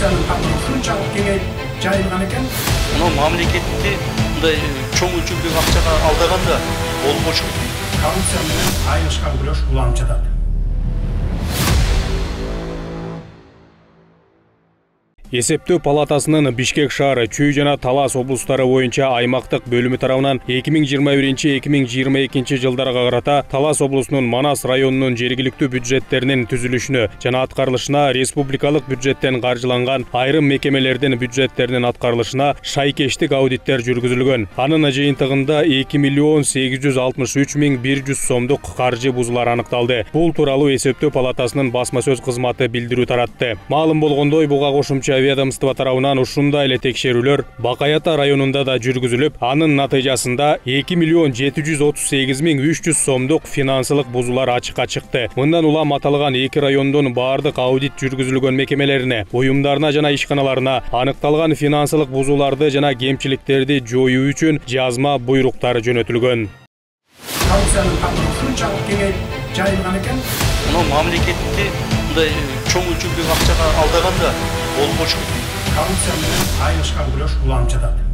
коррупцияның тармағы шунчалык кеңейіп жайылған екен. Мына мамлекетте мындай чоң өлчөмдөгү акчага алдаганда болбошу. Коррупция менен айырышкан күрөш уламчыдат. Эсептөө палатасынын Бишкек шаары, Чүй жана Талас облустары боюнча аймактык бөлүмү тарабынан 2021-2022 жылдарга карата Талас облусунун Манас районунун жергиликтүү бюджеттеринин түзүлүшүнө жана аткарылышына, республикалык бюджеттен каржыланган айрым мекемелердин бюджеттеринин аткарылышына шайкештик аудиттер жүргүзүлгөн. Анын жыйынтыгында 2.863.100 сомдук каржы бузуулар аныкталды. Бул тууралуу эсептөө палатасынын басма сөз кызматы билдирүү таратты. Маалым болгондой, буга кошумча ведомство тарабынан ушундай эле текшерүүлөр Бакаята районунда да жүргүзүлүп, анын натыйжасында 2.738.300 сомдук финансылык бузуулар ачыкка чыкты. Мындан улам аталган эки райондун баардык аудит жүргүзүлгөн мекемелерине, уюмдарына жана ишканаларына аныкталган финансылык бузууларды жана кемчиликтерди жоюу үчүн жазма буйруктар жөнөтүлгөн. Коррупцияның тармағы шунчалык кеңейіп жайылған екен. Мына мамлекетте мындай чоң өлчөмдөгү акчага алдаганда болбошу. Коррупция менен айырышкан күрөш уламчыдат.